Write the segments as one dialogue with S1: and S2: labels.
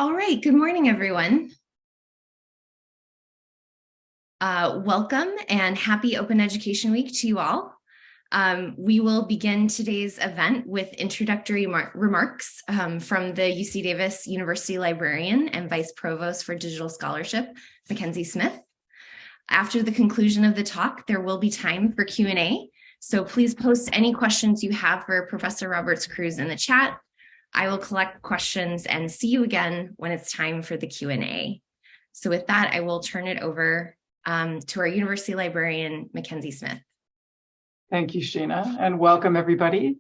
S1: All right, good morning, everyone. Welcome and happy Open Education Week to you all. We will begin today's event with introductory remarks from the UC Davis University Librarian and Vice Provost for Digital Scholarship, MacKenzie Smith. After the conclusion of the talk, there will be time for Q&A. So please post any questions you have for Professor Roberts-Cruz in the chat. I will collect questions and see you again when it's time for the Q&A. So with that, I will turn it over to our University Librarian, MacKenzie Smith.
S2: Thank you, Sheena, and welcome everybody.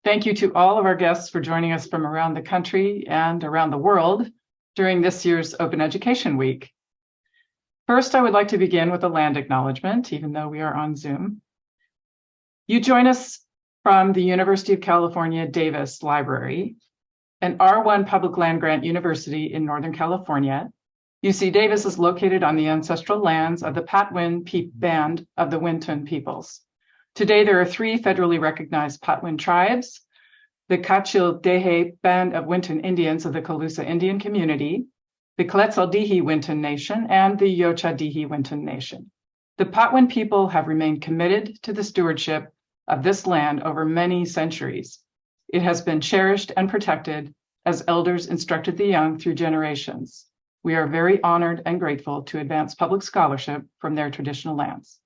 S2: Thank you to all of our guests for joining us from around the country and around the world during this year's Open Education Week. First, I would like to begin with a land acknowledgement, even though we are on Zoom. You join us from the University of California, Davis Library, an R1 public land grant university in Northern California. UC Davis is located on the ancestral lands of the Patwin Band of the Wintun peoples. Today, there are 3 federally recognized Patwin tribes: the Kachil-Dehe Band of Wintun Indians of the Calusa Indian Community, the Quetzaldihi Wintun Nation, and the Yochadihi Wintun Nation. The Patwin people have remained committed to the stewardship of this land over many centuries. It has been cherished and protected as elders instructed the young through generations. We are very honored and grateful to advance public scholarship from their traditional lands.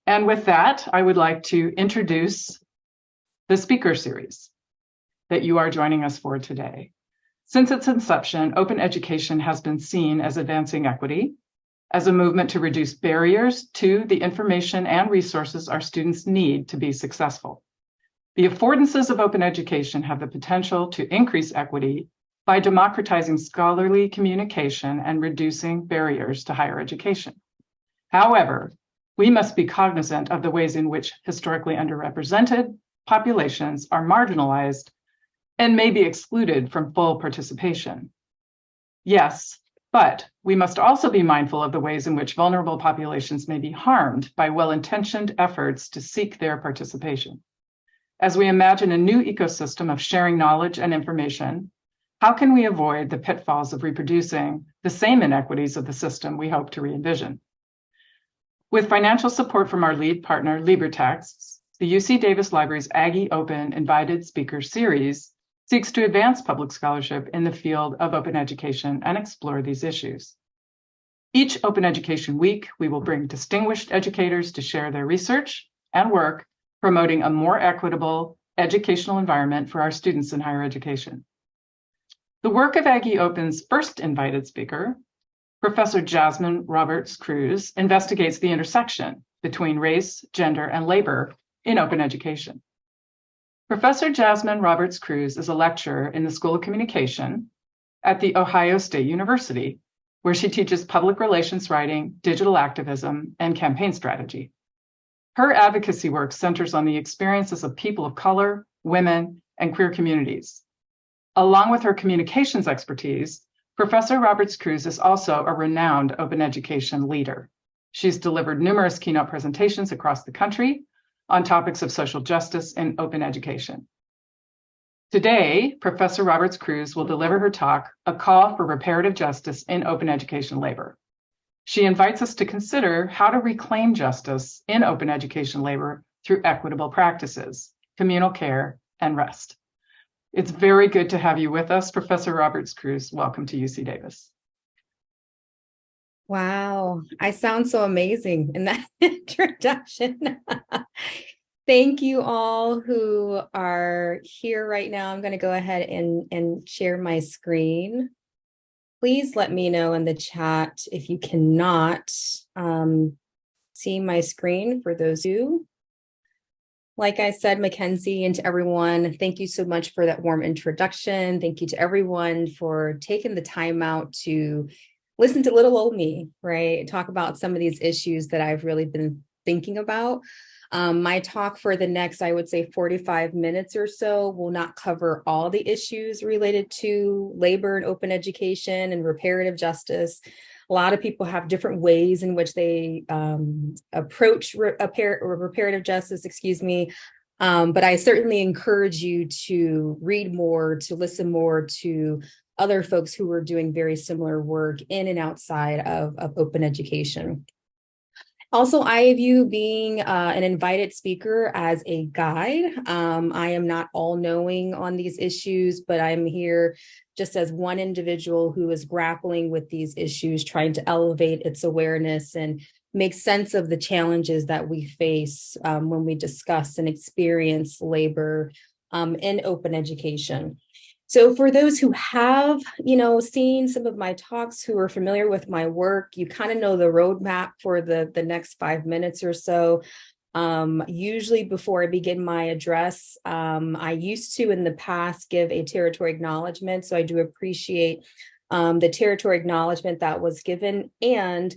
S2: And with that, I would like to introduce the speaker series that you are joining us for today. Since its inception, open education has been seen as advancing equity, as a movement to reduce barriers to the information and resources our students need to be successful. The affordances of open education have the potential to increase equity by democratizing scholarly communication and reducing barriers to higher education. However, we must be cognizant of the ways in which historically underrepresented populations are marginalized and may be excluded from full participation. Yes, but we must also be mindful of the ways in which vulnerable populations may be harmed by well-intentioned efforts to seek their participation. As we imagine a new ecosystem of sharing knowledge and information, how can we avoid the pitfalls of reproducing the same inequities of the system we hope to re-envision? With financial support from our lead partner, LibreTexts, the UC Davis Library's AggieOpen Invite Speaker series seeks to advance public scholarship in the field of open education and explore these issues. Each Open Education Week, we will bring distinguished educators to share their research and work promoting a more equitable educational environment for our students in higher education. The work of AggieOpen's first invited speaker, Professor Jasmine Roberts-Cruz, investigates the intersection between race, gender, and labor in open education. Professor Jasmine Roberts-Cruz is a lecturer in the School of Communication at The Ohio State University, where she teaches public relations writing, digital activism, and campaign strategy. Her advocacy work centers on the experiences of people of color, women, and queer communities. Along with her communications expertise, Professor Roberts-Cruz is also a renowned open education leader. She's delivered numerous keynote presentations across the country on topics of social justice and open education. Today, Professor Roberts-Cruz will deliver her talk, A Call for Reparative Justice in Open Education Labor. She invites us to consider how to reclaim justice in open education labor through equitable practices, communal care, and rest. It's very good to have you with us, Professor Roberts-Cruz. Welcome to UC Davis.
S3: Wow, I sound so amazing in that introduction. Thank you all who are here right now. I'm going to go ahead and share my screen. Please let me know in the chat if you cannot see my screen for those who. Like I said, MacKenzie, and to everyone, thank you so much for that warm introduction. Thank you to everyone for taking the time out to listen to little old me, right? Talk about some of these issues that I've really been thinking about. My talk for the next, I would say 45 minutes or so will not cover all the issues related to labor and open education and reparative justice. A lot of people have different ways in which they approach reparative justice, but I certainly encourage you to read more, to listen more, to other folks who were doing very similar work in and outside of open education. Also, I view being an invited speaker as a guide. I am not all-knowing on these issues, but I'm here just as one individual who is grappling with these issues, trying to elevate its awareness and make sense of the challenges that we face when we discuss and experience labor in open education. So for those who have, seen some of my talks, who are familiar with my work, you kind of know the roadmap for the next 5 minutes or so. Usually before I begin my address, I used to in the past give a territory acknowledgement. So I do appreciate the territory acknowledgement that was given. And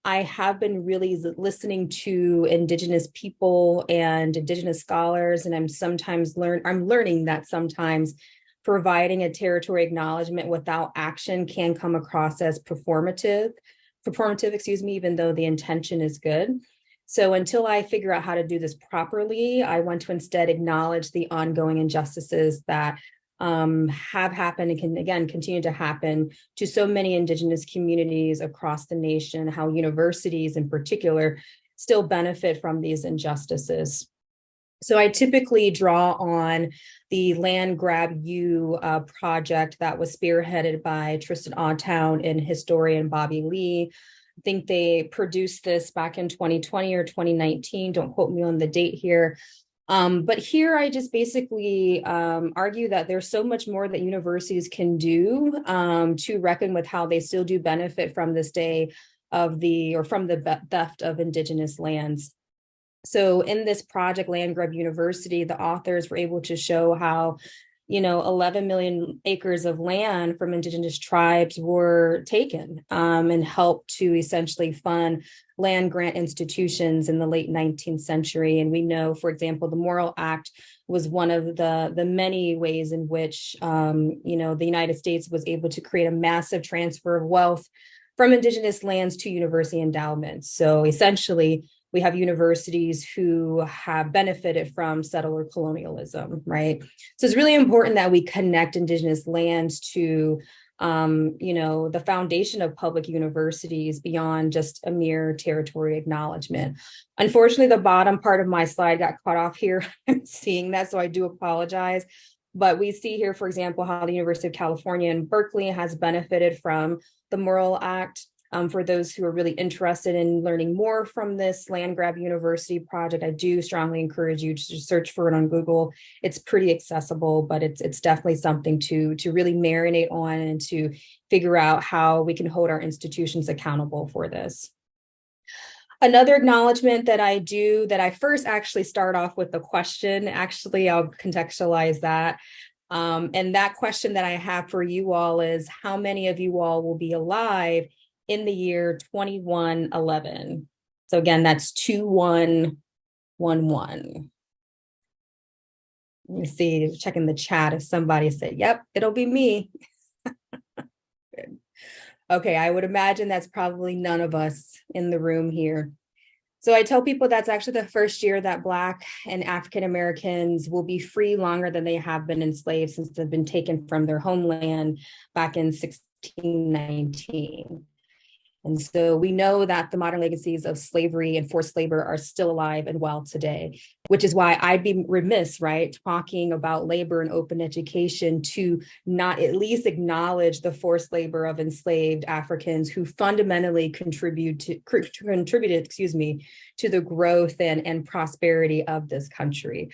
S3: I have been really listening to Indigenous people and Indigenous scholars, and I'm learning that sometimes providing a territory acknowledgement without action can come across as performative, even though the intention is good. So until I figure out how to do this properly, I want to instead acknowledge the ongoing injustices that have happened and can, again, continue to happen to so many Indigenous communities across the nation, how universities in particular still benefit from these injustices. So I typically draw on the Land Grab U project that was spearheaded by Tristan Autown and historian Bobby Lee. I think they produced this back in 2020 or 2019. Don't quote me on the date here. But here I just basically argue that there's so much more that universities can do to reckon with how they still do benefit from this day from the theft of Indigenous lands. So in this project, Land Grab University, the authors were able to show how, 11 million acres of land from Indigenous tribes were taken and helped to essentially fund land grant institutions in the late 19th century. And we know, for example, the Morrill Act was one of the many ways in which, the United States was able to create a massive transfer of wealth from Indigenous lands to university endowments. So essentially, we have universities who have benefited from settler colonialism, right? So it's really important that we connect Indigenous lands to, the foundation of public universities beyond just a mere territory acknowledgement. Unfortunately, the bottom part of my slide got cut off here. I'm seeing that, so I do apologize. But we see here, for example, how the University of California in Berkeley has benefited from the Morrill Act. For those who are really interested in learning more from this Land Grab University project, I do strongly encourage you to search for it on Google. It's pretty accessible, but it's definitely something to really marinate on and to figure out how we can hold our institutions accountable for this. Another acknowledgement that I first actually start off with a question. Actually, I'll contextualize that. And that question that I have for you all is, how many of you all will be alive in the year 2111? So again, that's 2111. Let me see, checking the chat if somebody said, yep, it'll be me. Good. Okay, I would imagine that's probably none of us in the room here. So I tell people that's actually the first year that Black and African Americans will be free longer than they have been enslaved since they've been taken from their homeland back in 1619. And so we know that the modern legacies of slavery and forced labor are still alive and well today, which is why I'd be remiss, right, talking about labor and open education to not at least acknowledge the forced labor of enslaved Africans who fundamentally contributed to the growth and prosperity of this country.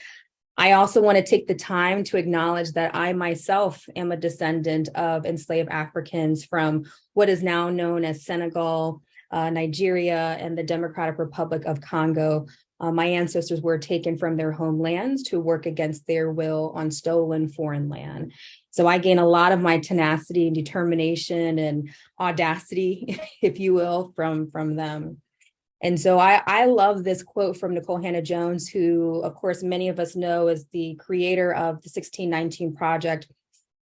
S3: I also want to take the time to acknowledge that I myself am a descendant of enslaved Africans from what is now known as Senegal, Nigeria, and the Democratic Republic of Congo. My ancestors were taken from their homelands to work against their will on stolen foreign land. So I gain a lot of my tenacity and determination and audacity, if you will, from them. And so I love this quote from Nicole Hannah-Jones, who, of course, many of us know is the creator of the 1619 Project.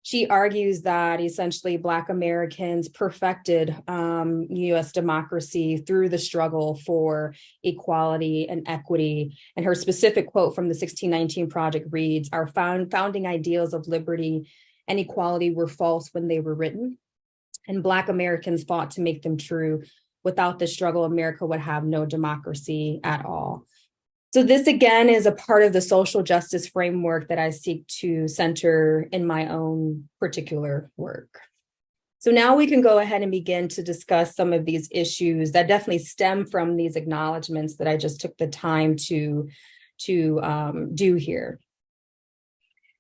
S3: She argues that essentially Black Americans perfected U.S. democracy through the struggle for equality and equity. And her specific quote from the 1619 Project reads, "Our founding ideals of liberty and equality were false when they were written, and Black Americans fought to make them true. Without the struggle, America would have no democracy at all. So this, again, is a part of the social justice framework that I seek to center in my own particular work. So now we can go ahead and begin to discuss some of these issues that definitely stem from these acknowledgements that I just took the time to do here.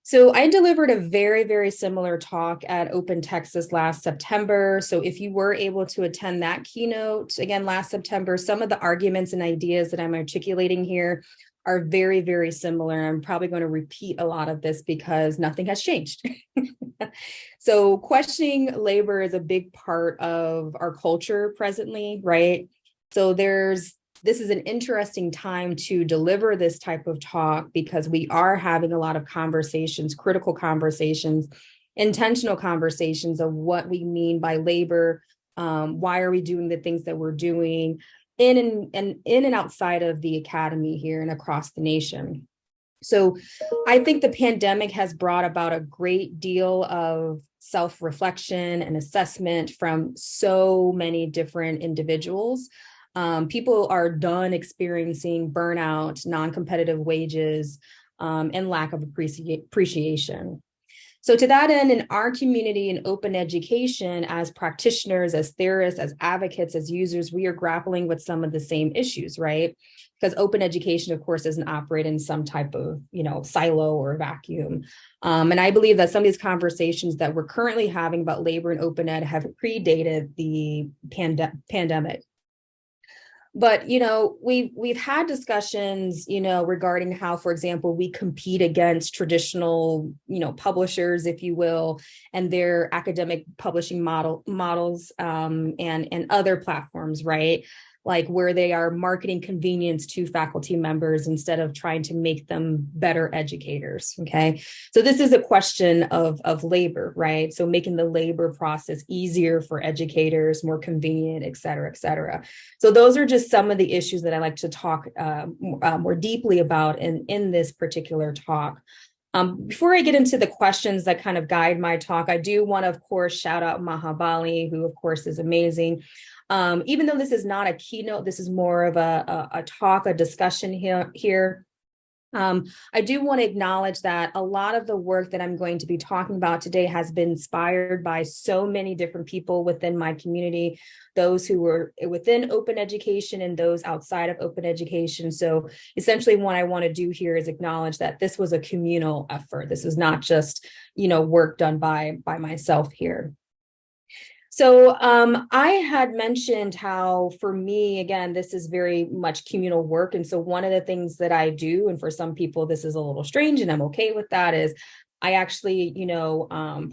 S3: So I delivered a very, very similar talk at Open Texas last September. So if you were able to attend that keynote, again, last September, some of the arguments and ideas that I'm articulating here are very, very similar. I'm probably going to repeat a lot of this because nothing has changed. So questioning labor is a big part of our culture presently, right? So this is an interesting time to deliver this type of talk because we are having a lot of conversations, critical conversations, intentional conversations of what we mean by labor. Why are we doing the things that we're doing in and outside of the academy here and across the nation? So I think the pandemic has brought about a great deal of self-reflection and assessment from so many different individuals. People are done experiencing burnout, non-competitive wages, and lack of appreciation. So to that end, in our community in open education, as practitioners, as theorists, as advocates, as users, we are grappling with some of the same issues, right? Because open education, of course, doesn't operate in some type of, silo or vacuum. And I believe that some of these conversations that we're currently having about labor and open ed have predated the pandemic. But, we've had discussions, regarding how, for example, we compete against traditional, publishers, if you will, and their academic publishing models and other platforms, right? Like where they are marketing convenience to faculty members instead of trying to make them better educators, okay? So this is a question of labor, right? So making the labor process easier for educators, more convenient, et cetera, et cetera. So those are just some of the issues that I like to talk more deeply about in this particular talk. Before I get into the questions that kind of guide my talk, I do want to, of course, shout out Mahabali, who, of course, is amazing. Even though this is not a keynote, this is more of a talk, a discussion here. I do want to acknowledge that a lot of the work that I'm going to be talking about today has been inspired by so many different people within my community, those who were within open education and those outside of open education. So essentially what I want to do here is acknowledge that this was a communal effort. This is not just, work done by myself here. So I had mentioned how, for me, again, this is very much communal work. And so one of the things that I do, and for some people, this is a little strange and I'm okay with that, is I actually,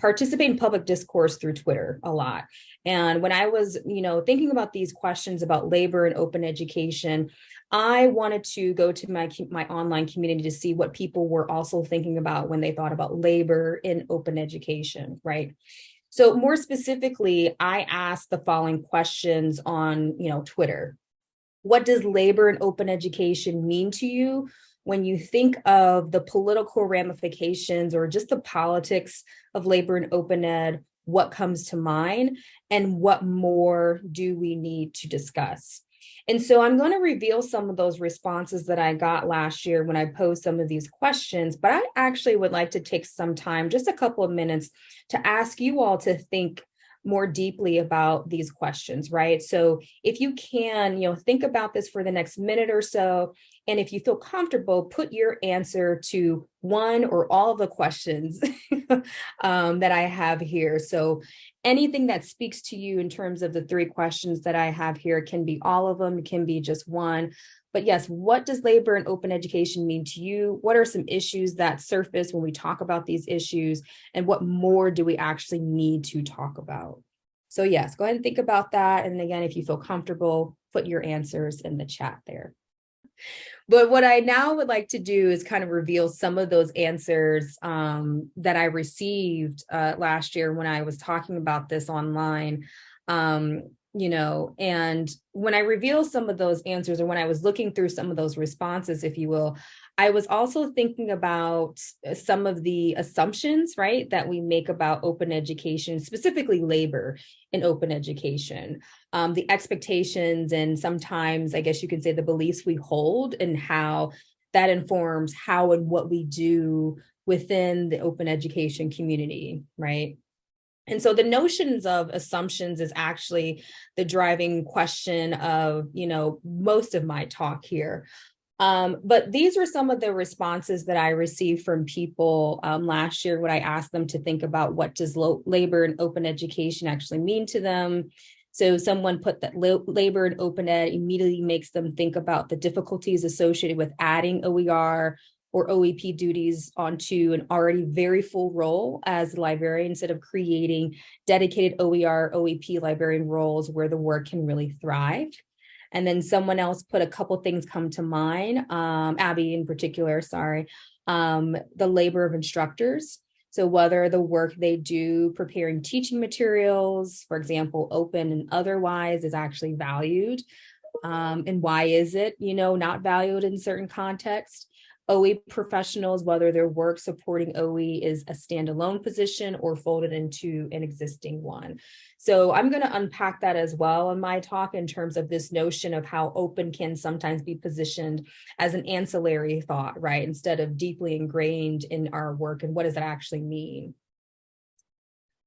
S3: participate in public discourse through Twitter a lot. And when I was, thinking about these questions about labor and open education, I wanted to go to my online community to see what people were also thinking about when they thought about labor in open education, right? So more specifically, I asked the following questions on, Twitter. What does labor and open education mean to you when you think of the political ramifications or just the politics of labor and open ed? What comes to mind, and what more do we need to discuss? And so I'm going to reveal some of those responses that I got last year when I posed some of these questions, but I actually would like to take some time, just a couple of minutes, to ask you all to think more deeply about these questions, right? So if you can, think about this for the next minute or so, and if you feel comfortable, put your answer to one or all of the questions that I have here. So anything that speaks to you in terms of the three questions that I have here, can be all of them, can be just one. But yes, what does labor and open education mean to you? What are some issues that surface when we talk about these issues? And what more do we actually need to talk about? So yes, go ahead and think about that. And again, if you feel comfortable, put your answers in the chat there. But what I now would like to do is kind of reveal some of those answers that I received last year when I was talking about this online. And when I reveal some of those answers, or when I was looking through some of those responses, if you will, I was also thinking about some of the assumptions, right, that we make about open education, specifically labor in open education, the expectations, and sometimes, I guess you could say, the beliefs we hold, and how that informs how and what we do within the open education community, right? And so the notions of assumptions is actually the driving question of, most of my talk here. But these were some of the responses that I received from people last year when I asked them to think about what does labor and open education actually mean to them. So someone put that labor and open ed immediately makes them think about the difficulties associated with adding OER or OEP duties onto an already very full role as a librarian, instead of creating dedicated OER, OEP librarian roles where the work can really thrive. And then someone else put a couple things come to mind, Abby in particular, the labor of instructors. So whether the work they do preparing teaching materials, for example, open and otherwise, is actually valued. And why is it, not valued in certain contexts? OE professionals, whether their work supporting OE is a standalone position or folded into an existing one. So I'm going to unpack that as well in my talk, in terms of this notion of how open can sometimes be positioned as an ancillary thought, right, instead of deeply ingrained in our work, and what does that actually mean?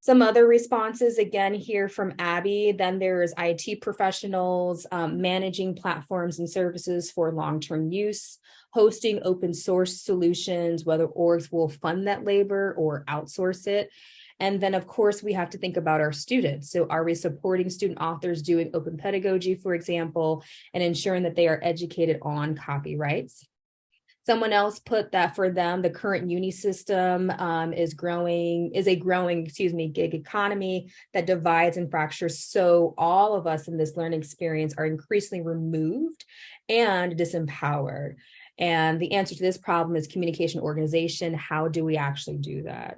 S3: Some other responses, again, here from Abby. Then there's IT professionals, managing platforms and services for long-term use, hosting open source solutions, whether orgs will fund that labor or outsource it. And then, of course, we have to think about our students. So are we supporting student authors doing open pedagogy, for example, and ensuring that they are educated on copyrights? Someone else put that for them, the current uni system is a growing gig economy that divides and fractures. So all of us in this learning experience are increasingly removed and disempowered. And the answer to this problem is communication organization. How do we actually do that?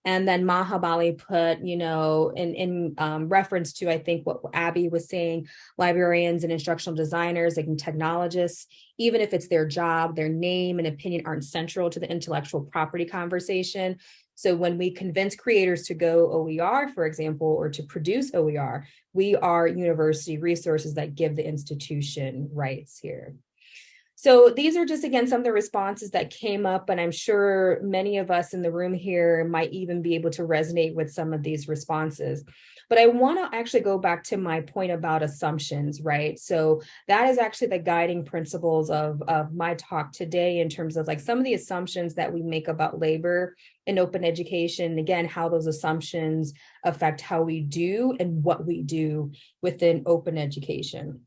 S3: And then Mahabali put, in reference to, I think, what Abby was saying, librarians and instructional designers and technologists, even if it's their job, their name and opinion aren't central to the intellectual property conversation. So when we convince creators to go OER, for example, or to produce OER, we are university resources that give the institution rights here. So these are just, again, some of the responses that came up, and I'm sure many of us in the room here might even be able to resonate with some of these responses. But I want to actually go back to my point about assumptions, right? So that is actually the guiding principles of my talk today, in terms of like some of the assumptions that we make about labor in open education. Again, how those assumptions affect how we do and what we do within open education.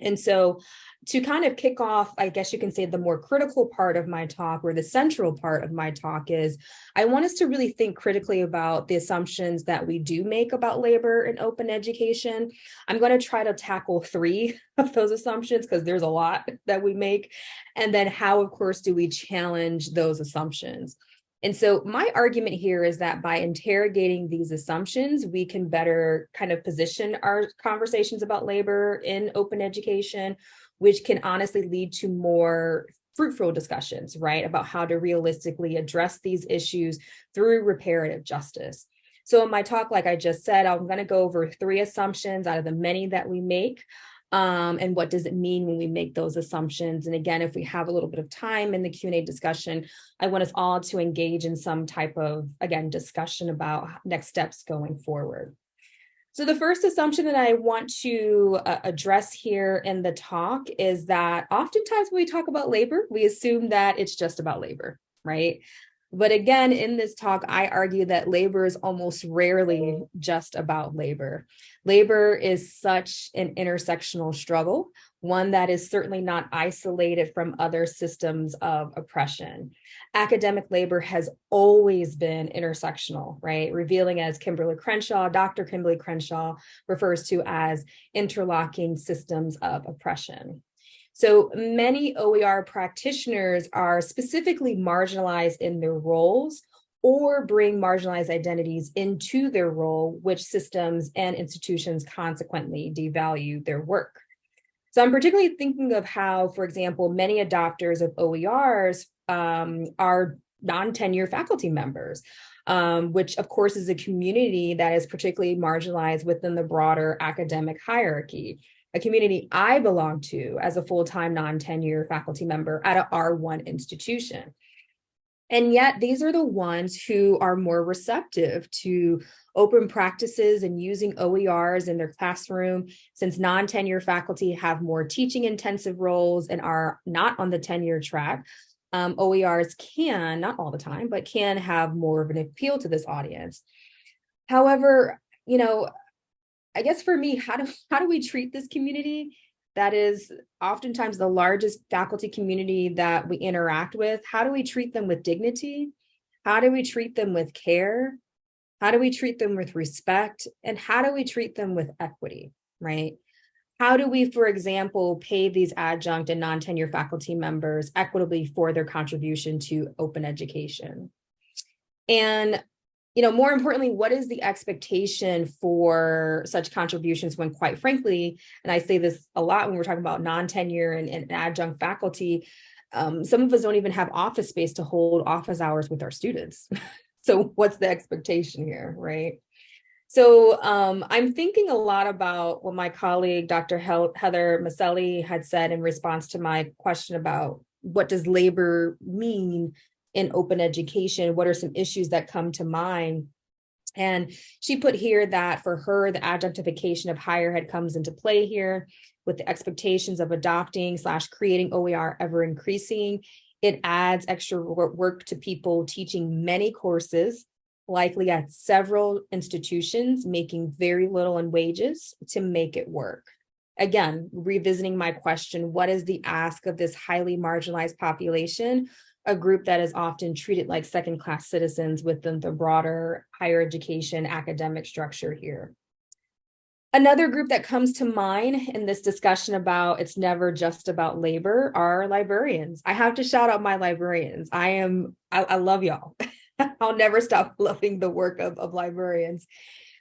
S3: And so to kind of kick off, I guess you can say, the more critical part of my talk, or the central part of my talk, is I want us to really think critically about the assumptions that we do make about labor in open education. I'm going to try to tackle 3 of those assumptions, because there's a lot that we make. And then how, of course, do we challenge those assumptions? And so my argument here is that by interrogating these assumptions, we can better kind of position our conversations about labor in open education, which can honestly lead to more fruitful discussions, right, about how to realistically address these issues through reparative justice. So in my talk, like I just said, I'm going to go over 3 assumptions out of the many that we make. And what does it mean when we make those assumptions? And again, if we have a little bit of time in the Q&A discussion, I want us all to engage in some type of, again, discussion about next steps going forward. So the first assumption that I want to address here in the talk is that oftentimes when we talk about labor, we assume that it's just about labor, right? But again, in this talk, I argue that labor is almost rarely just about labor. Labor is such an intersectional struggle, one that is certainly not isolated from other systems of oppression. Academic labor has always been intersectional, right? Revealing, as Dr. Kimberly Crenshaw refers to, as interlocking systems of oppression. So many OER practitioners are specifically marginalized in their roles or bring marginalized identities into their role, which systems and institutions consequently devalue their work. So I'm particularly thinking of how, for example, many adopters of OERs are non-tenure faculty members, which of course is a community that is particularly marginalized within the broader academic hierarchy, a community I belong to as a full-time non-tenure faculty member at an R1 institution. And yet these are the ones who are more receptive to open practices and using OERs in their classroom, since non-tenure faculty have more teaching intensive roles and are not on the tenure track. OERs can, not all the time, but can have more of an appeal to this audience. However, I guess for me, how do we treat this community that is oftentimes the largest faculty community that we interact with? How do we treat them with dignity? How do we treat them with care? How do we treat them with respect? And how do we treat them with equity, right? How do we, for example, pay these adjunct and non-tenure faculty members equitably for their contribution to open education? And more importantly, what is the expectation for such contributions when, quite frankly, and I say this a lot when we're talking about non-tenure and adjunct faculty, some of us don't even have office space to hold office hours with our students. So what's the expectation here, right? So I'm thinking a lot about what my colleague, Dr. Heather Maselli, had said in response to my question about what does labor mean in open education? What are some issues that come to mind? And she put here that for her, the adjunctification of higher ed comes into play here, with the expectations of adopting/creating OER ever increasing. It adds extra work to people teaching many courses, likely at several institutions, making very little in wages to make it work. Again, revisiting my question, what is the ask of this highly marginalized population, a group that is often treated like second-class citizens within the broader higher education academic structure here? Another group that comes to mind in this discussion about it's never just about labor are librarians. I have to shout out my librarians. I love y'all. I'll never stop loving the work of librarians.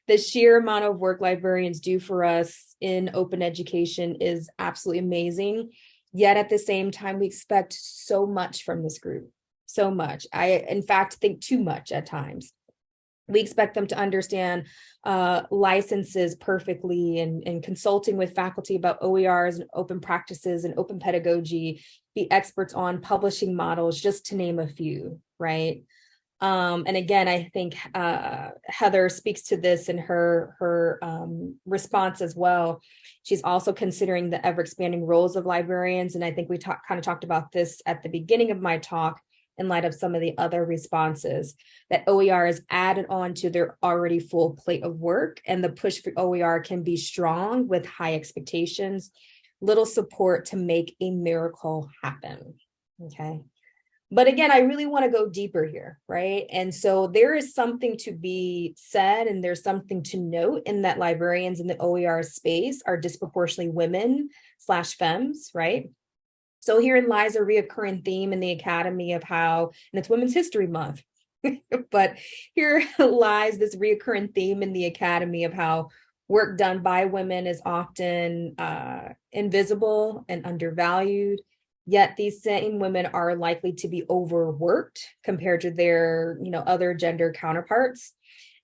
S3: The sheer amount of work librarians do for us in open education is absolutely amazing. Yet at the same time, we expect so much from this group, so much. I, in fact, think too much at times. We expect them to understand licenses perfectly and consulting with faculty about OERs and open practices and open pedagogy, be experts on publishing models, just to name a few, right? And again, I think Heather speaks to this in her response as well. She's also considering the ever-expanding roles of librarians. And I think we kind of talked about this at the beginning of my talk in light of some of the other responses, that OER is added on to their already full plate of work, and the push for OER can be strong with high expectations, little support to make a miracle happen, okay? But again, I really want to go deeper here, right? And so there is something to be said, and there's something to note in that librarians in the OER space are disproportionately women/femmes, right? So herein lies a reoccurring theme in the Academy of how, and it's Women's History Month, but here lies this reoccurring theme in the Academy of how work done by women is often invisible and undervalued. Yet these same women are likely to be overworked compared to their, other gender counterparts.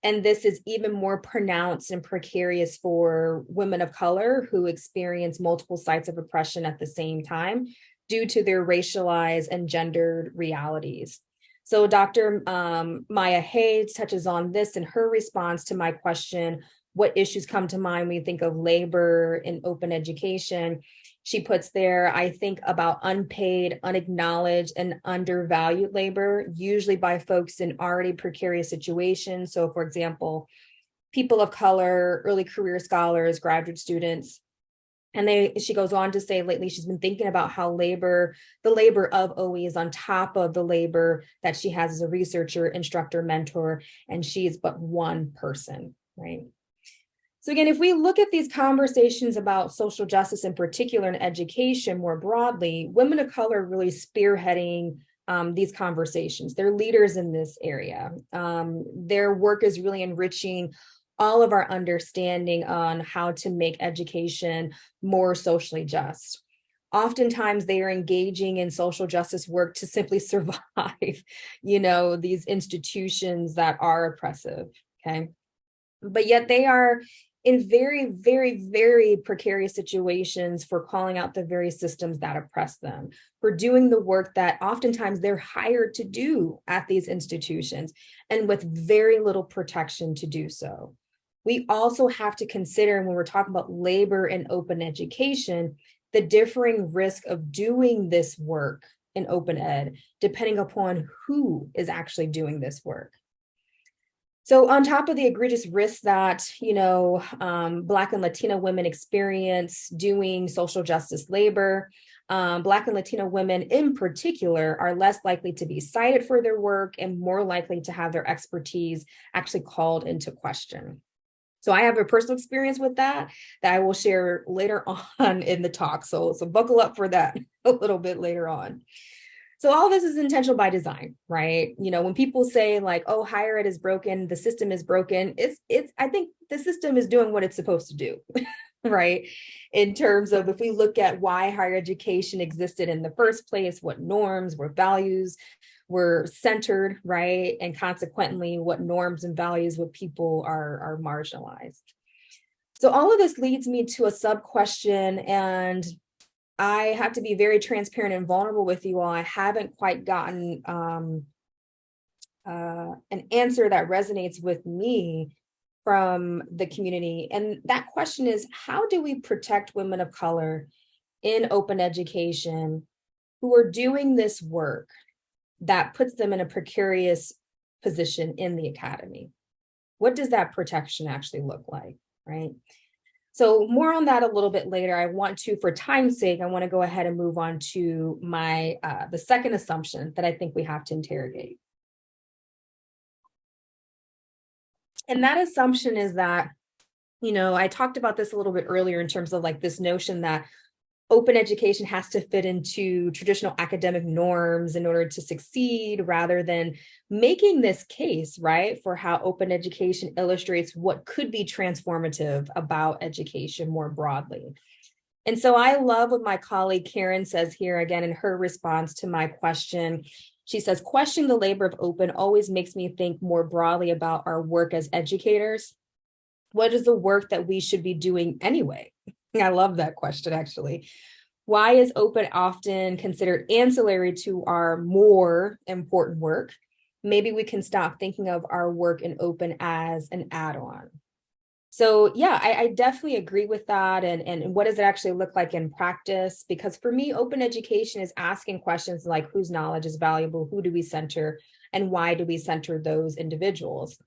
S3: And this is even more pronounced and precarious for women of color who experience multiple sites of oppression at the same time due to their racialized and gendered realities. So Dr. Maya Hayes touches on this in her response to my question, what issues come to mind when you think of labor in open education? She puts there, I think about unpaid, unacknowledged, and undervalued labor, usually by folks in already precarious situations. So for example, people of color, early career scholars, graduate students. And she goes on to say lately she's been thinking about how the labor of OE is on top of the labor that she has as a researcher, instructor, mentor, and she is but one person, right? So again, if we look at these conversations about social justice in particular and education more broadly, women of color are really spearheading these conversations. They're leaders in this area. Their work is really enriching all of our understanding on how to make education more socially just. Oftentimes they are engaging in social justice work to simply survive, these institutions that are oppressive, okay? But yet they are in very, very, very precarious situations for calling out the very systems that oppress them, for doing the work that oftentimes they're hired to do at these institutions, and with very little protection to do so. We also have to consider, when we're talking about labor and open education, the differing risk of doing this work in open ed, depending upon who is actually doing this work. So on top of the egregious risks that, Black and Latina women experience doing social justice labor, Black and Latina women in particular are less likely to be cited for their work and more likely to have their expertise actually called into question. So I have a personal experience with that I will share later on in the talk. So buckle up for that a little bit later on. So all this is intentional by design, right? When people say like, oh, higher ed is broken, the system is broken, I think the system is doing what it's supposed to do, right? In terms of, if we look at why higher education existed in the first place, what norms, what values were centered, right? And consequently, what norms and values what people are marginalized. So all of this leads me to a sub question, and I have to be very transparent and vulnerable with you all. I haven't quite gotten an answer that resonates with me from the community. And that question is, how do we protect women of color in open education who are doing this work that puts them in a precarious position in the academy? What does that protection actually look like, right? So more on that a little bit later. I want to, for time's sake, I want to go ahead and move on to my the second assumption that I think we have to interrogate. And that assumption is that, I talked about this a little bit earlier in terms of like this notion that open education has to fit into traditional academic norms in order to succeed, rather than making this case, right, for how open education illustrates what could be transformative about education more broadly. And so I love what my colleague Karen says here, again, in her response to my question. She says, questioning the labor of open always makes me think more broadly about our work as educators. What is the work that we should be doing anyway? I love that question, actually. Why is open often considered ancillary to our more important work? Maybe we can stop thinking of our work in open as an add-on. So yeah, I definitely agree with that. And what does it actually look like in practice? Because for me, open education is asking questions like, whose knowledge is valuable? Who do we center? And why do we center those individuals?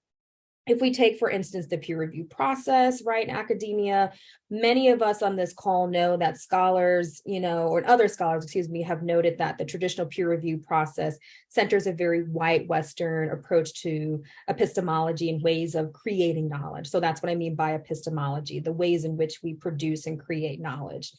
S3: If we take, for instance, the peer review process, right, in academia, many of us on this call know that scholars, or other scholars, have noted that the traditional peer review process centers a very white Western approach to epistemology and ways of creating knowledge. So that's what I mean by epistemology, the ways in which we produce and create knowledge.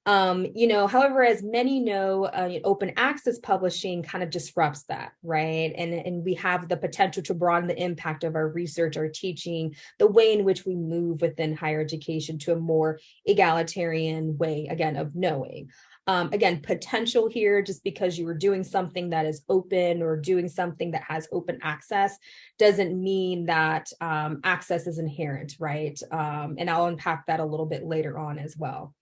S3: However, as many know, open access publishing kind of disrupts that, right? And we have the potential to broaden the impact of our research, our teaching, the way in which we move within higher education to a more egalitarian way, again, of knowing. Again, potential here, just because you are doing something that is open or doing something that has open access doesn't mean that access is inherent, right? And I'll unpack that a little bit later on as well.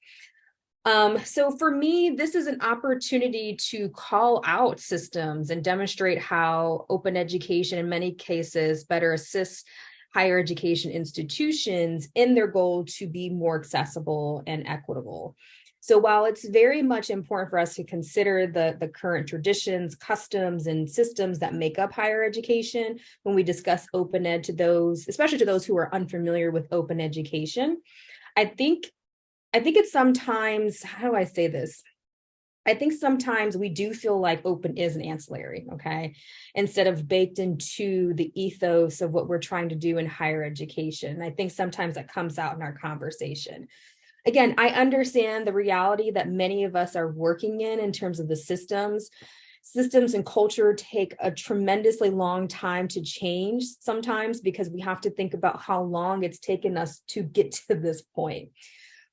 S3: So for me, this is an opportunity to call out systems and demonstrate how open education in many cases better assists higher education institutions in their goal to be more accessible and equitable. So while it's very much important for us to consider the current traditions, customs, and systems that make up higher education when we discuss open ed to those, especially to those who are unfamiliar with open education, I think it's sometimes, how do I say this? I think sometimes we do feel like open is an ancillary, okay? Instead of baked into the ethos of what we're trying to do in higher education. I think sometimes that comes out in our conversation. Again, I understand the reality that many of us are working in terms of the systems. Systems and culture take a tremendously long time to change sometimes, because we have to think about how long it's taken us to get to this point.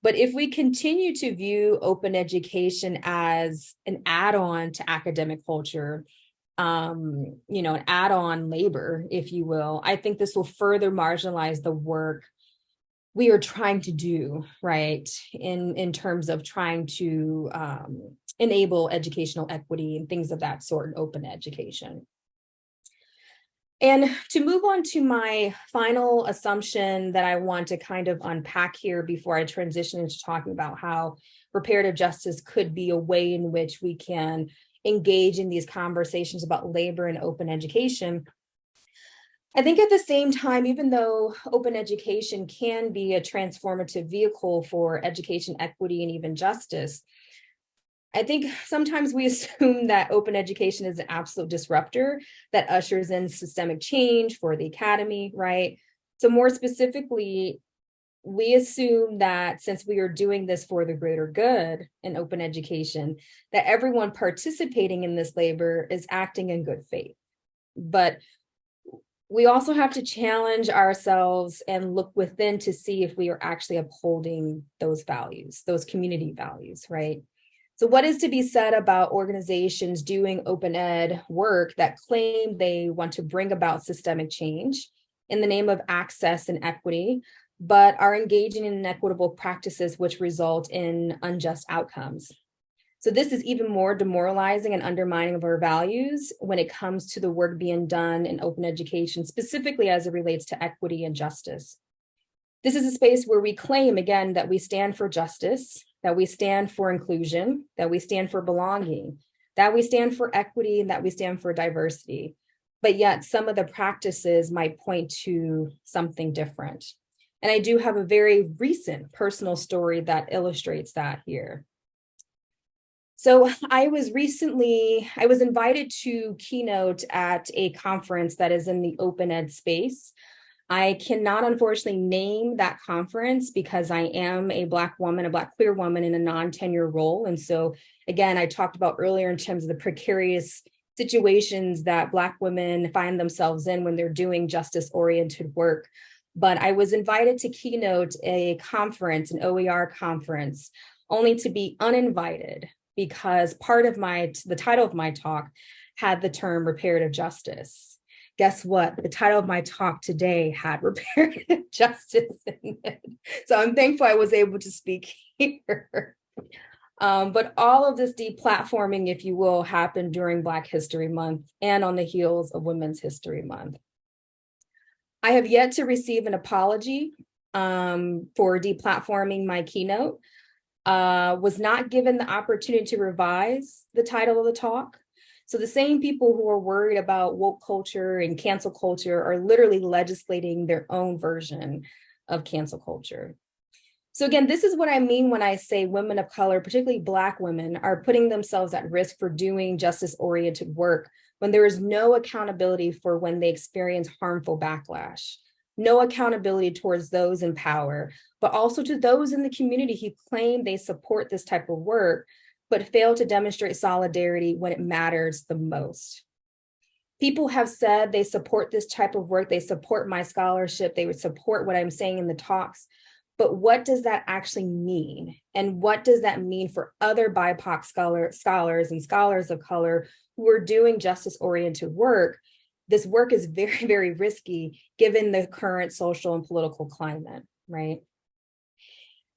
S3: But if we continue to view open education as an add-on to academic culture, an add-on labor, if you will, I think this will further marginalize the work we are trying to do, right, in terms of trying to enable educational equity and things of that sort in open education. And to move on to my final assumption that I want to kind of unpack here before I transition into talking about how reparative justice could be a way in which we can engage in these conversations about labor and open education. I think at the same time, even though open education can be a transformative vehicle for education equity and even justice, I think sometimes we assume that open education is an absolute disruptor that ushers in systemic change for the academy, right? So more specifically, we assume that since we are doing this for the greater good in open education, that everyone participating in this labor is acting in good faith. But we also have to challenge ourselves and look within to see if we are actually upholding those values, those community values, right? So what is to be said about organizations doing open ed work that claim they want to bring about systemic change in the name of access and equity, but are engaging in inequitable practices which result in unjust outcomes? So this is even more demoralizing and undermining of our values when it comes to the work being done in open education, specifically as it relates to equity and justice. This is a space where we claim, again, that we stand for justice, that we stand for inclusion, that we stand for belonging, that we stand for equity, and that we stand for diversity. But yet some of the practices might point to something different. And I do have a very recent personal story that illustrates that here. So I was invited to keynote at a conference that is in the open ed space. I cannot unfortunately name that conference because I am a Black woman, a Black queer woman in a non-tenure role. And so again, I talked about earlier in terms of the precarious situations that Black women find themselves in when they're doing justice-oriented work. But I was invited to keynote a conference, an OER conference, only to be uninvited because part of the title of my talk had the term reparative justice. Guess what? The title of my talk today had reparative justice in it. So I'm thankful I was able to speak here. But all of this deplatforming, if you will, happened during Black History Month and on the heels of Women's History Month. I have yet to receive an apology for deplatforming my keynote. Was not given the opportunity to revise the title of the talk. So the same people who are worried about woke culture and cancel culture are literally legislating their own version of cancel culture. So again, this is what I mean when I say women of color, particularly Black women, are putting themselves at risk for doing justice-oriented work when there is no accountability for when they experience harmful backlash, no accountability towards those in power, but also to those in the community who claim they support this type of work, but fail to demonstrate solidarity when it matters the most. People have said they support this type of work, they support my scholarship, they would support what I'm saying in the talks, but what does that actually mean? And what does that mean for other BIPOC scholars and scholars of color who are doing justice-oriented work? This work is very, very risky given the current social and political climate, right?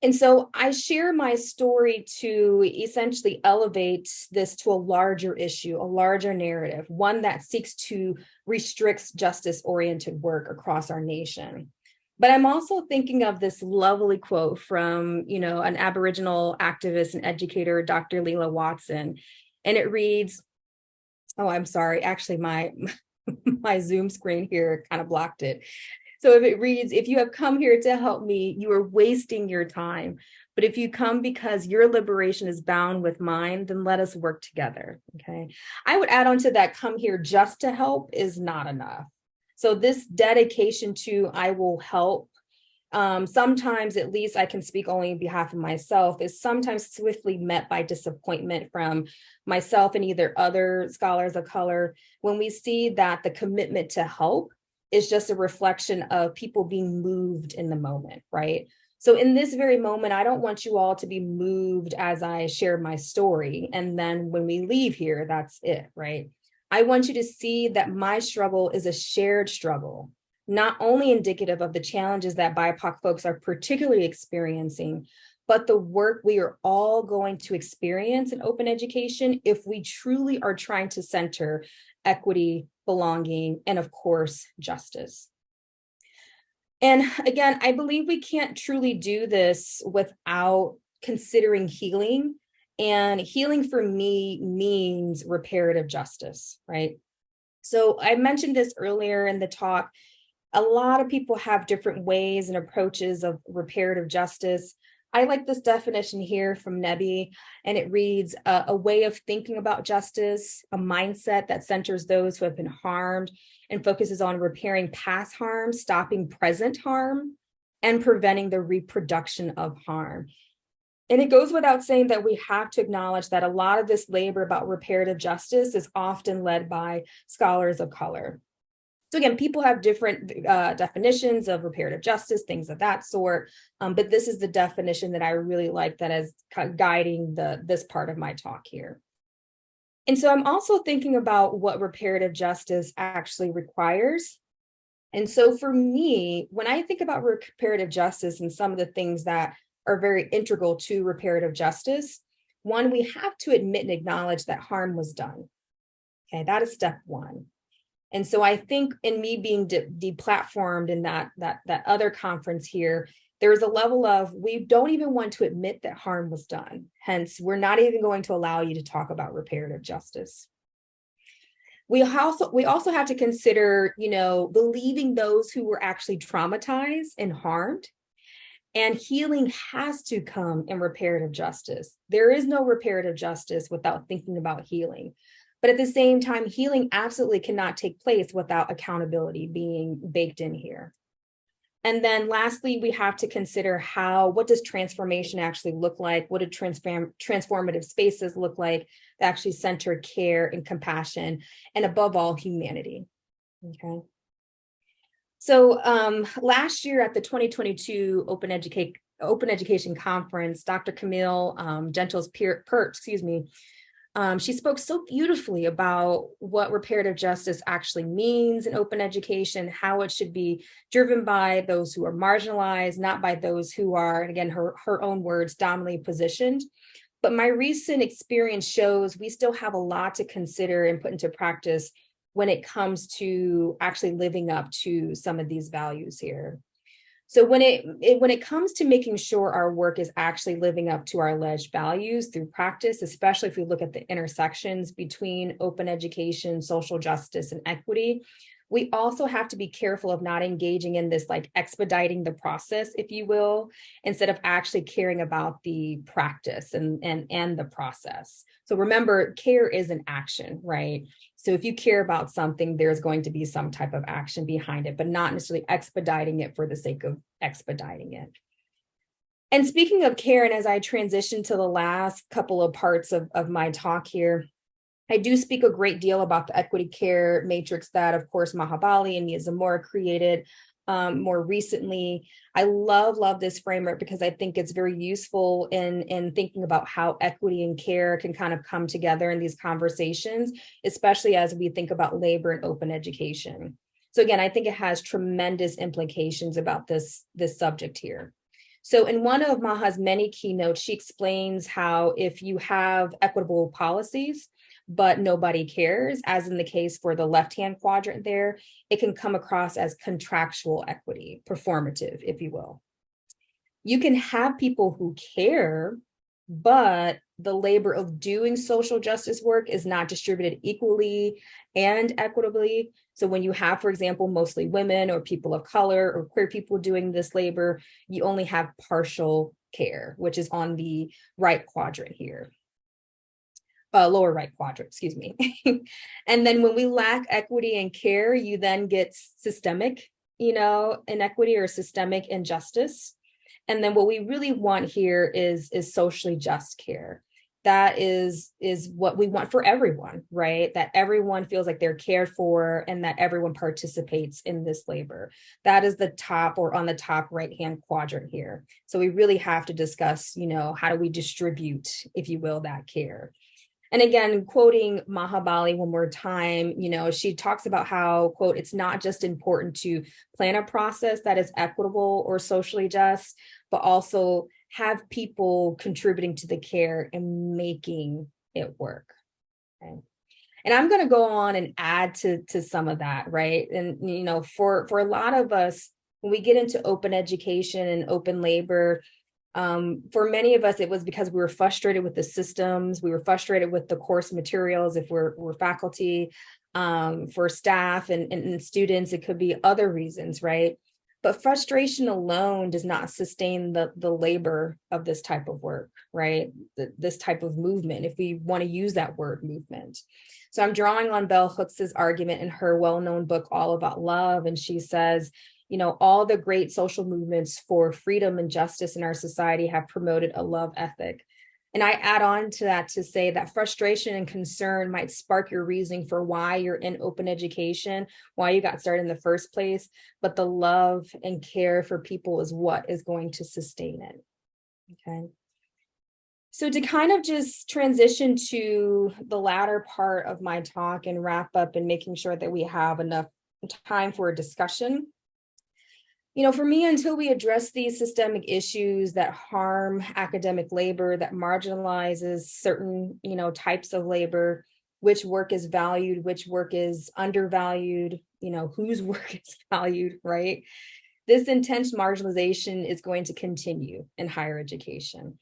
S3: And so I share my story to essentially elevate this to a larger issue, a larger narrative, one that seeks to restrict justice-oriented work across our nation. But I'm also thinking of this lovely quote from, an Aboriginal activist and educator, Dr. Leela Watson. And it reads, oh, I'm sorry, actually my Zoom screen here kind of blocked it. So if it reads, if you have come here to help me, you are wasting your time. But if you come because your liberation is bound with mine, then let us work together, okay? I would add on to that, come here just to help is not enough. So this dedication to I will help sometimes, at least I can speak only on behalf of myself, is sometimes swiftly met by disappointment from myself and either other scholars of color when we see that the commitment to help is just a reflection of people being moved in the moment, right? So in this very moment, I don't want you all to be moved as I share my story. And then when we leave here, that's it, right? I want you to see that my struggle is a shared struggle, not only indicative of the challenges that BIPOC folks are particularly experiencing, but the work we are all going to experience in open education if we truly are trying to center equity, belonging, and of course, justice. And again, I believe we can't truly do this without considering healing. And healing for me means reparative justice, right? So I mentioned this earlier in the talk. A lot of people have different ways and approaches of reparative justice. I like this definition here from Nebi, and it reads, a way of thinking about justice, a mindset that centers those who have been harmed and focuses on repairing past harm, stopping present harm, and preventing the reproduction of harm. And it goes without saying that we have to acknowledge that a lot of this labor about reparative justice is often led by scholars of color. So again, people have different definitions of reparative justice, things of that sort, but this is the definition that I really like that is kind of guiding this part of my talk here. And so I'm also thinking about what reparative justice actually requires. And so for me, when I think about reparative justice and some of the things that are very integral to reparative justice, one, we have to admit and acknowledge that harm was done. Okay, that is step one. And so I think in me being deplatformed in that other conference here, there's a level of we don't even want to admit that harm was done. Hence, we're not even going to allow you to talk about reparative justice. We also have to consider, believing those who were actually traumatized and harmed. And healing has to come in reparative justice. There is no reparative justice without thinking about healing. But at the same time, healing absolutely cannot take place without accountability being baked in here. And then lastly, we have to consider what does transformation actually look like? What do transformative spaces look like that actually center care and compassion, and above all, humanity, okay? So last year at the 2022 Open Education Conference, Dr. Camille Gentles-Pert, she spoke so beautifully about what reparative justice actually means in open education, how it should be driven by those who are marginalized, not by those who are, and again, her own words, dominantly positioned. But my recent experience shows we still have a lot to consider and put into practice when it comes to actually living up to some of these values here. So when it comes to making sure our work is actually living up to our alleged values through practice, especially if we look at the intersections between open education, social justice, and equity, we also have to be careful of not engaging in this like expediting the process, if you will, instead of actually caring about the practice and the process. So remember, care is an action, right? So if you care about something, there's going to be some type of action behind it, but not necessarily expediting it for the sake of expediting it. And speaking of care, and as I transition to the last couple of parts of my talk here, I do speak a great deal about the equity care matrix that, of course, Mahabali and Mia Zamora created more recently. I love this framework because I think it's very useful in thinking about how equity and care can kind of come together in these conversations, especially as we think about labor and open education. So again, I think it has tremendous implications about this subject here. So in one of Maha's many keynotes, she explains how if you have equitable policies, but nobody cares, as in the case for the left-hand quadrant there, it can come across as contractual equity, performative, if you will. You can have people who care, but the labor of doing social justice work is not distributed equally and equitably. So when you have, for example, mostly women or people of color or queer people doing this labor, you only have partial care, which is on the right quadrant here. Lower right quadrant, excuse me. And then when we lack equity and care, you then get systemic inequity or systemic injustice. And then what we really want here is socially just care. That is what we want for everyone, right? That everyone feels like they're cared for and that everyone participates in this labor. That is the top, or on the top right-hand quadrant here. So we really have to discuss, how do we distribute, if you will, that care? And again, quoting Mahabali one more time, she talks about how, quote, it's not just important to plan a process that is equitable or socially just, but also have people contributing to the care and making it work. Okay. And I'm going to go on and add to some of that, right? And, for a lot of us, when we get into open education and open labor, for many of us, it was because we were frustrated with the systems. We were frustrated with the course materials. If we're faculty, for staff and students, it could be other reasons, right? But frustration alone does not sustain the labor of this type of work, right? This type of movement, if we want to use that word movement. So I'm drawing on Bell Hooks's argument in her well-known book, All About Love. And she says, all the great social movements for freedom and justice in our society have promoted a love ethic. And I add on to that to say that frustration and concern might spark your reasoning for why you're in open education, why you got started in the first place, but the love and care for people is what is going to sustain it. Okay. So to kind of just transition to the latter part of my talk and wrap up and making sure that we have enough time for a discussion. For me, until we address these systemic issues that harm academic labor, that marginalizes certain, types of labor, which work is valued, which work is undervalued, whose work is valued, right? This intense marginalization is going to continue in higher education.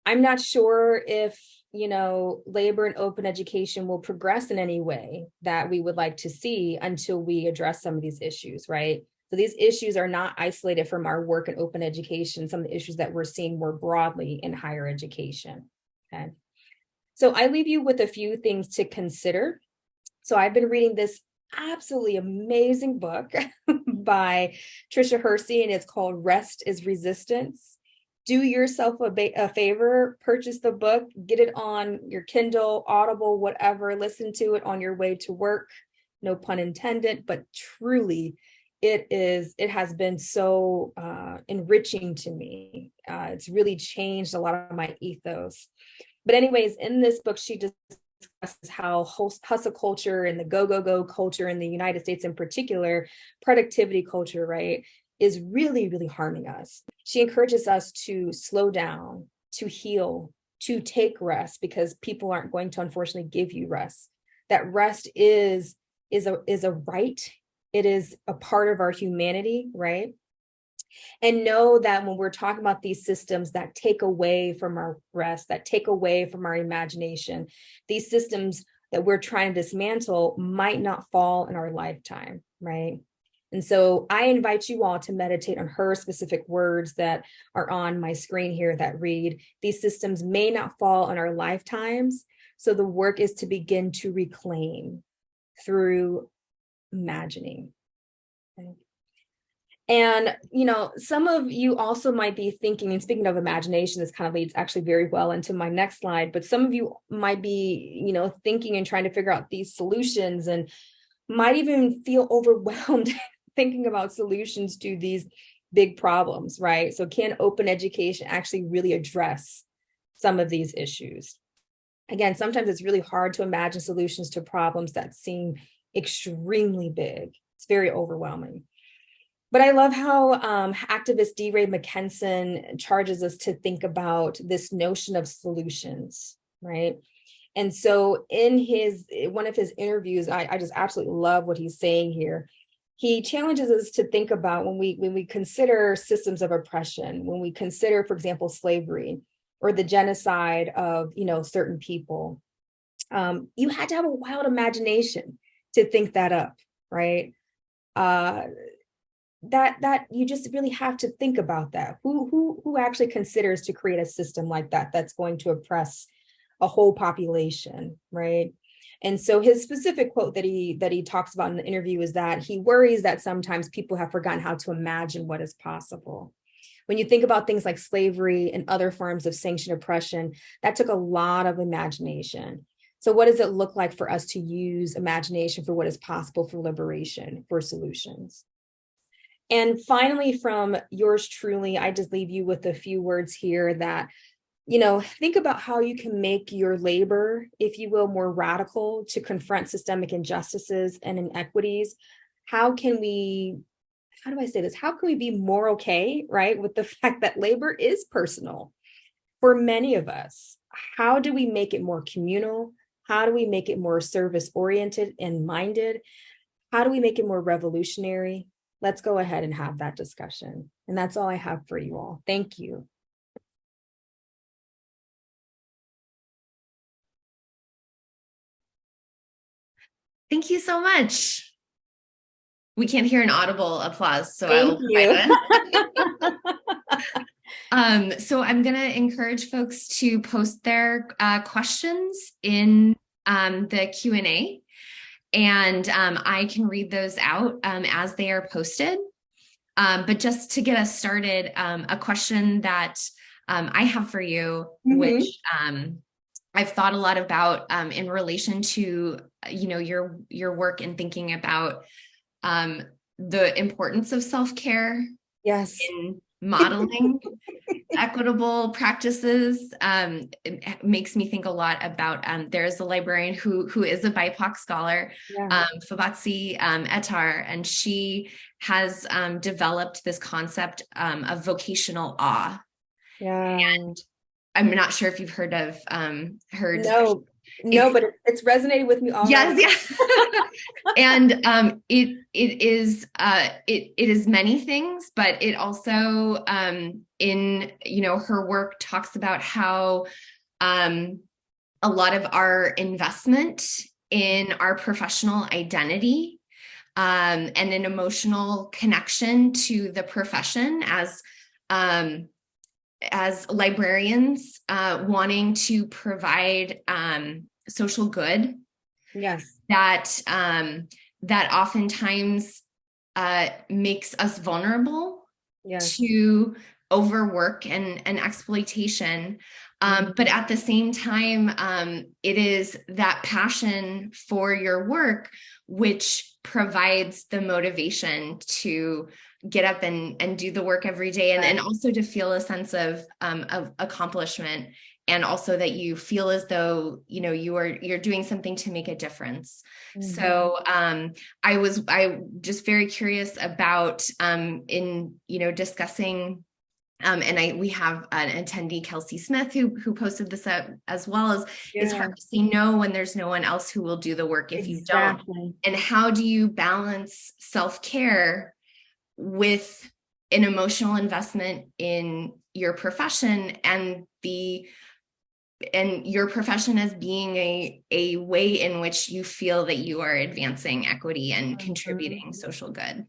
S3: I'm not sure if, labor and open education will progress in any way that we would like to see until we address some of these issues, right? So these issues are not isolated from our work in open education, some of the issues that we're seeing more broadly in higher education, okay? So I leave you with a few things to consider. So I've been reading this absolutely amazing book by Tricia Hersey, and it's called Rest is Resistance. Do yourself a favor, purchase the book, get it on your Kindle, Audible, whatever, listen to it on your way to work, no pun intended, but truly, it has been so enriching to me. It's really changed a lot of my ethos. But anyways, in this book, she discusses how hustle culture and the go culture in the United States in particular, productivity culture, right, is really, really harming us. She encourages us to slow down, to heal, to take rest, because people aren't going to unfortunately give you rest. That rest is a right. It is a part of our humanity, right? And know that when we're talking about these systems that take away from our rest, that take away from our imagination, these systems that we're trying to dismantle might not fall in our lifetime, right? And so I invite you all to meditate on her specific words that are on my screen here that read, these systems may not fall in our lifetimes. So the work is to begin to reclaim through imagining. Okay. And, some of you also might be thinking, and speaking of imagination, this kind of leads actually very well into my next slide, but some of you might be, thinking and trying to figure out these solutions and might even feel overwhelmed thinking about solutions to these big problems, right? So can open education actually really address some of these issues? Again, sometimes it's really hard to imagine solutions to problems that seem extremely big. It's very overwhelming. But I love how activist D. Ray McKenzie charges us to think about this notion of solutions, right? And so in one of his interviews, I just absolutely love what he's saying here. He challenges us to think about when we consider systems of oppression, when we consider, for example, slavery or the genocide of certain people, you had to have a wild imagination to think that up, right? That you just really have to think about that. Who actually considers to create a system like that that's going to oppress a whole population, right? And so his specific quote that he talks about in the interview is that he worries that sometimes people have forgotten how to imagine what is possible. When you think about things like slavery and other forms of sanctioned oppression, that took a lot of imagination. So what does it look like for us to use imagination for what is possible for liberation, for solutions? And finally, from yours truly, I just leave you with a few words here that, think about how you can make your labor, if you will, more radical to confront systemic injustices and inequities. How do I say this? How can we be more okay, right, with the fact that labor is personal for many of us? How do we make it more communal? How do we make it more service-oriented and minded? How do we make it more revolutionary? Let's go ahead and have that discussion. And that's all I have for you all. Thank you.
S1: Thank you so much. We can't hear an audible applause, so I will
S3: Thank
S1: you. So I'm going to encourage folks to post their questions in the Q&A, and I can read those out as they are posted. But just to get us started, a question that I have for you, which I've thought a lot about in relation to your work in thinking about the importance of self-care.
S3: Yes.
S1: In modeling equitable practices. It makes me think a lot about there's a librarian who is a BIPOC scholar, Fabatsi Ettar, and she has developed this concept of vocational awe.
S3: Yeah.
S1: And I'm not sure if you've heard of
S3: No, but it's resonated with me all.
S1: Yes. And it is many things, but it also in her work talks about how a lot of our investment in our professional identity and an emotional connection to the profession as librarians wanting to provide social good.
S3: Yes.
S1: That oftentimes makes us vulnerable to overwork and exploitation. But at the same time, it is that passion for your work which provides the motivation to get up and do the work every day, and also to feel a sense of accomplishment, and also that you feel as though you're doing something to make a difference. So I just very curious about in discussing we have an attendee, Kelsey Smith, who posted this up as well, as it's hard to say no when there's no one else who will do the work if you don't. And how do you balance self-care with an emotional investment in your profession and your profession as being a way in which you feel that you are advancing equity and contributing social good?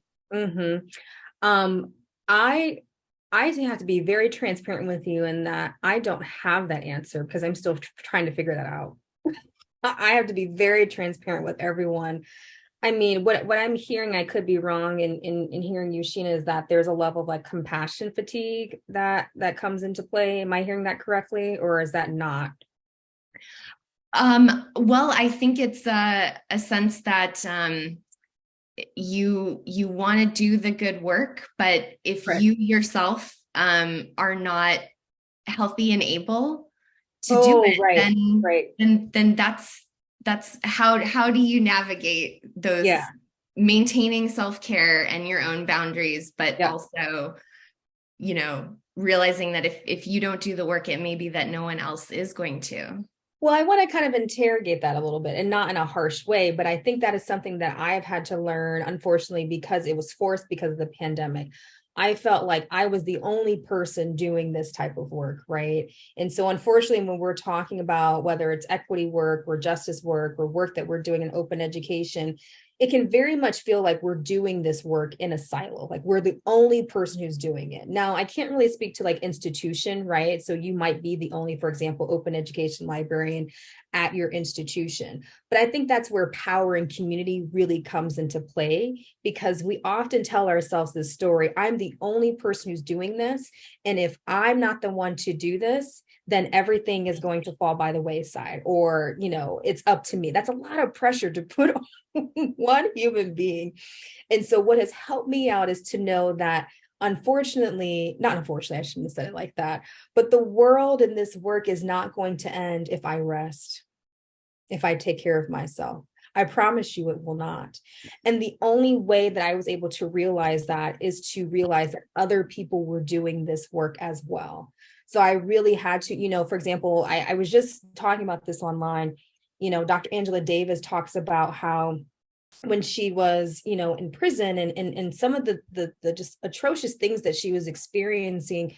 S3: I have to be very transparent with you in that I don't have that answer because I'm still trying to figure that out. I have to be very transparent with everyone. I mean, what I'm hearing, I could be wrong in hearing you, Sheena, is that there's a level of like compassion fatigue that comes into play. Am I hearing that correctly, or is that not?
S1: Well, I think it's a sense that you want to do the good work, but if you yourself are not healthy and able to do it, then that's how do you navigate those maintaining self-care and your own boundaries, but also realizing that if you don't do the work, it may be that no one else is going to.
S3: Well, I want to kind of interrogate that a little bit, and not in a harsh way, but I think that is something that I've had to learn, unfortunately, because it was forced because of the pandemic. I felt like I was the only person doing this type of work, right? And so unfortunately, when we're talking about whether it's equity work or justice work or work that we're doing in open education, it can very much feel like we're doing this work in a silo, like we're the only person who's doing it. Now, I can't really speak to like institution, right? So you might be the only, for example, open education librarian at your institution. But I think that's where power and community really comes into play, because we often tell ourselves this story: I'm the only person who's doing this. And if I'm not the one to do this, then everything is going to fall by the wayside, or, it's up to me. That's a lot of pressure to put on one human being. And so what has helped me out is to know that, unfortunately, not unfortunately, I shouldn't have said it like that, but the world and this work is not going to end if I rest, if I take care of myself. I promise you it will not. And the only way that I was able to realize that is to realize that other people were doing this work as well. So I really had to, for example, I was just talking about this online. Dr. Angela Davis talks about how when she was, in prison and some of the just atrocious things that she was experiencing,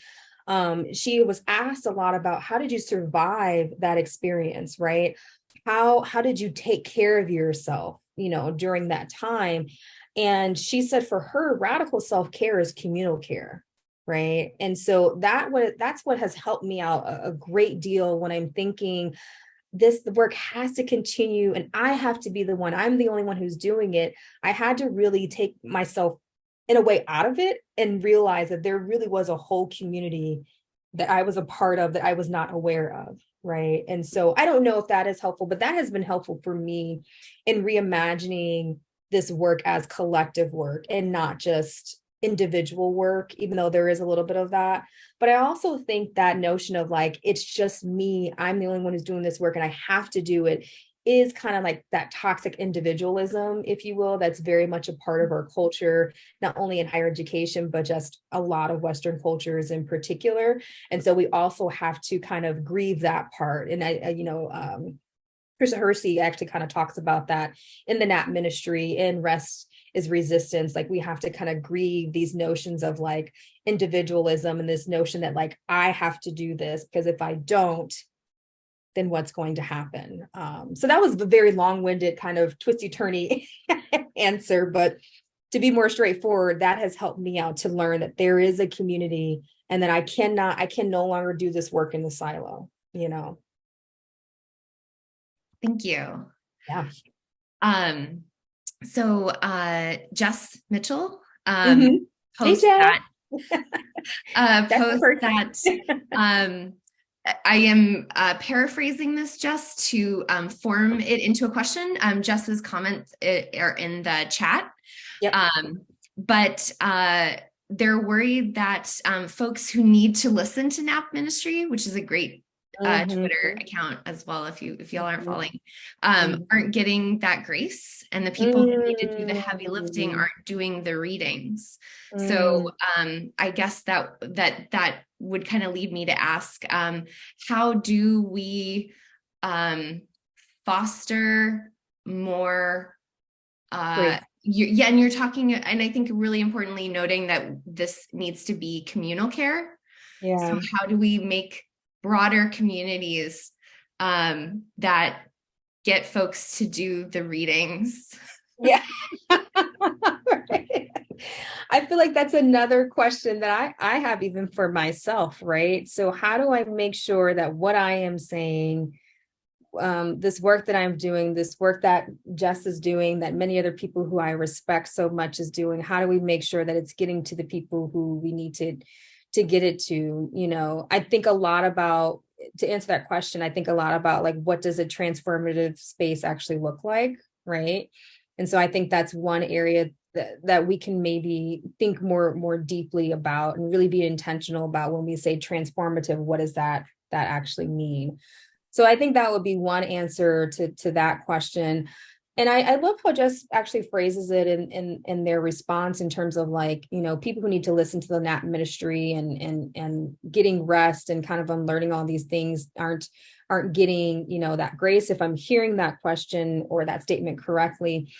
S3: she was asked a lot about, how did you survive that experience, right? How did you take care of yourself, during that time? And she said for her, radical self-care is communal care. Right. And so that's what has helped me out a great deal when I'm thinking the work has to continue and I have to be the one. I'm the only one who's doing it. I had to really take myself in a way out of it and realize that there really was a whole community that I was a part of that I was not aware of. Right. And so I don't know if that is helpful, but that has been helpful for me in reimagining this work as collective work and not just individual work, even though there is a little bit of that. But I also think that notion of like, it's just me, I'm the only one who's doing this work and I have to do it, is kind of like that toxic individualism, if you will, that's very much a part of our culture, not only in higher education, but just a lot of Western cultures in particular. And so we also have to kind of grieve that part. And Krista Hersey actually kind of talks about that in the NAP ministry in Rest is Resistance. Like we have to kind of grieve these notions of like individualism and this notion that like, I have to do this because if I don't, then what's going to happen? So that was a very long-winded kind of twisty-turny answer, but to be more straightforward, that has helped me out to learn that there is a community and that I can no longer do this work in the silo,
S1: Thank you.
S3: Yeah.
S1: So Jess Mitchell
S3: Hey,
S1: post
S3: Jess.
S1: that I am paraphrasing this just to form it into a question. Jess's comments are in the chat.
S3: Yep.
S1: But they're worried that folks who need to listen to NAP Ministry, which is a great Twitter account as well, if y'all aren't following, aren't getting that grace, and the people who need to do the heavy lifting aren't doing the readings. So I guess that would kind of lead me to ask, how do we foster more and you're talking, and I think really importantly noting that this needs to be communal care. So how do we make broader communities that get folks to do the readings?
S3: Yeah. Right. I feel like that's another question that I have even for myself, right? So how do I make sure that what I am saying, this work that I'm doing, this work that Jess is doing, that many other people who I respect so much is doing, how do we make sure that it's getting to the people who we need to get it to? I think a lot about, to answer that question, I think a lot about like, what does a transformative space actually look like, right? And so I think that's one area that we can maybe think more deeply about and really be intentional about when we say transformative. What does that actually mean? So I think that would be one answer to that question. And I love how Jess actually phrases it in their response in terms of like, people who need to listen to the NAP ministry and getting rest and kind of unlearning all these things aren't getting, that grace. If I'm hearing that question or that statement correctly,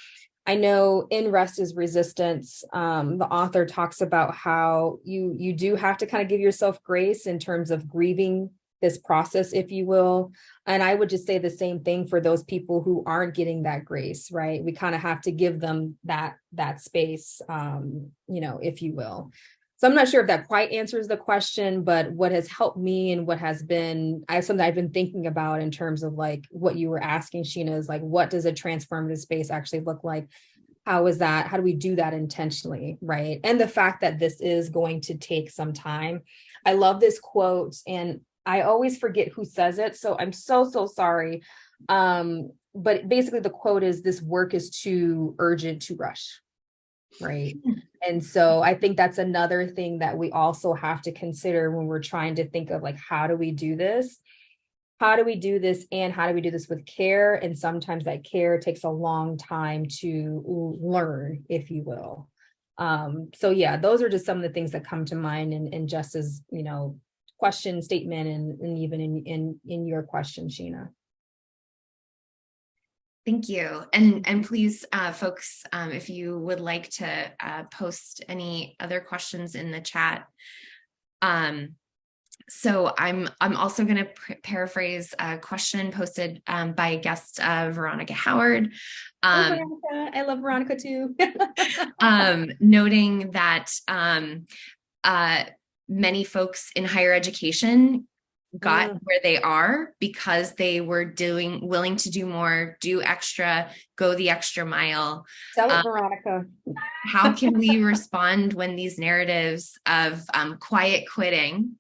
S3: I know in Rest is Resistance, the author talks about how you do have to kind of give yourself grace in terms of grieving this process, if you will. And I would just say the same thing for those people who aren't getting that grace, right? We kind of have to give them that space, if you will. So I'm not sure if that quite answers the question, but what has helped me and what has been, something I've been thinking about in terms of like what you were asking, Sheena, is like, what does a transformative space actually look like? How is that? How do we do that intentionally, right? And the fact that this is going to take some time. I love this quote, and I always forget who says it, so I'm so sorry. But basically the quote is, this work is too urgent to rush, right? And so I think that's another thing that we also have to consider when we're trying to think of like, how do we do this? How do we do this, and how do we do this with care? And sometimes that care takes a long time to learn, if you will. So yeah, those are just some of the things that come to mind, and just as, question, statement, and even in your question, Sheena.
S1: Thank you. And please, folks, if you would like to post any other questions in the chat. So I'm also going to paraphrase a question posted by a guest, Veronica Howard.
S3: Veronica. I love Veronica too.
S1: Noting that many folks in higher education got where they are because they were willing to do more, do extra, go the extra mile.
S3: Tell it, Veronica.
S1: How can we respond when these narratives of quiet quitting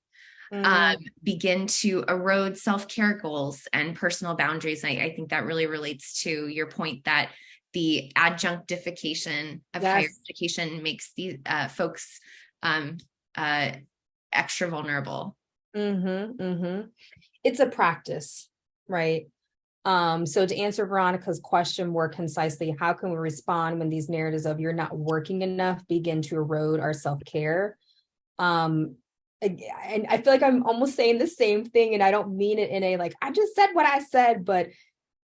S1: begin to erode self-care goals and personal boundaries? And I think that really relates to your point that the adjunctification of higher education makes these folks extra vulnerable.
S3: It's a practice, right? So to answer Veronica's question more concisely, how can we respond when these narratives of you're not working enough begin to erode our self-care? And I feel like I'm almost saying the same thing, and I don't mean it in a like, I just said what I said, but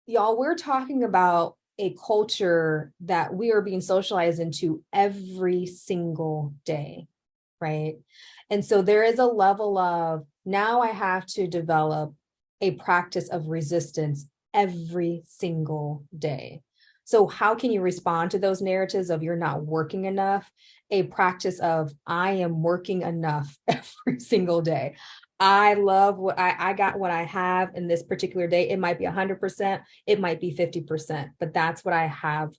S3: y'all, we're talking about a culture that we are being socialized into every single day, right? And so there is a level of, now I have to develop a practice of resistance every single day. So how can you respond to those narratives of you're not working enough? A practice of, I am working enough every single day. I love what I got, what I have in this particular day. It might be 100%, it might be 50%, but that's what I have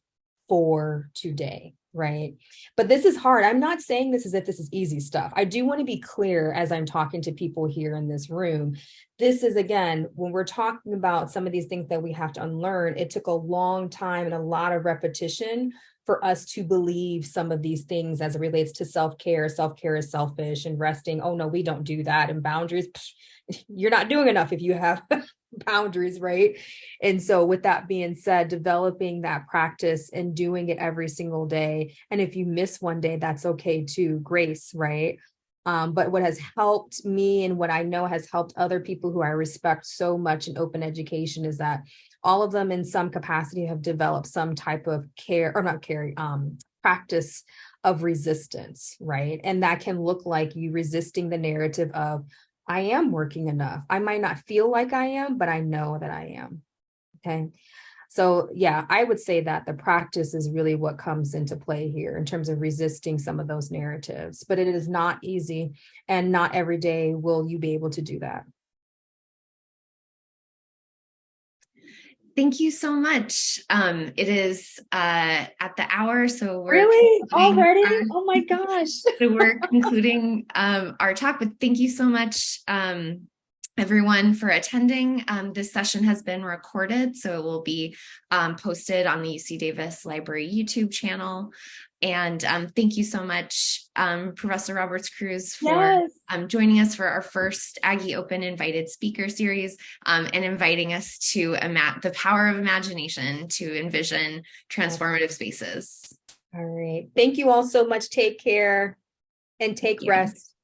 S3: for today, right? But this is hard. I'm not saying this as if this is easy stuff. I do want to be clear as I'm talking to people here in this room. This is, again, when we're talking about some of these things that we have to unlearn, it took a long time and a lot of repetition for us to believe some of these things as it relates to self-care. Self-care is selfish, and resting, oh no, we don't do that. And boundaries, you're not doing enough if you have boundaries, right? And so with that being said, developing that practice and doing it every single day. And if you miss one day, that's okay too, grace, right? But what has helped me and what I know has helped other people who I respect so much in open education is that all of them in some capacity have developed some type of practice of resistance, right? And that can look like you resisting the narrative of, I am working enough. I might not feel like I am, but I know that I am. Okay. So yeah, I would say that the practice is really what comes into play here in terms of resisting some of those narratives, but it is not easy, and not every day will you be able to do that.
S1: Thank you so much. It is at the hour, so we're
S3: really already. Oh my gosh!
S1: So we're concluding our talk. But thank you so much, everyone, for attending. This session has been recorded, so it will be posted on the UC Davis Library YouTube channel. And thank you so much, Professor Roberts-Cruz, for joining us for our first AggieOpen Invited Speaker series, and inviting us to the power of imagination to envision transformative spaces.
S3: All right. Thank you all so much. Take care and take rest.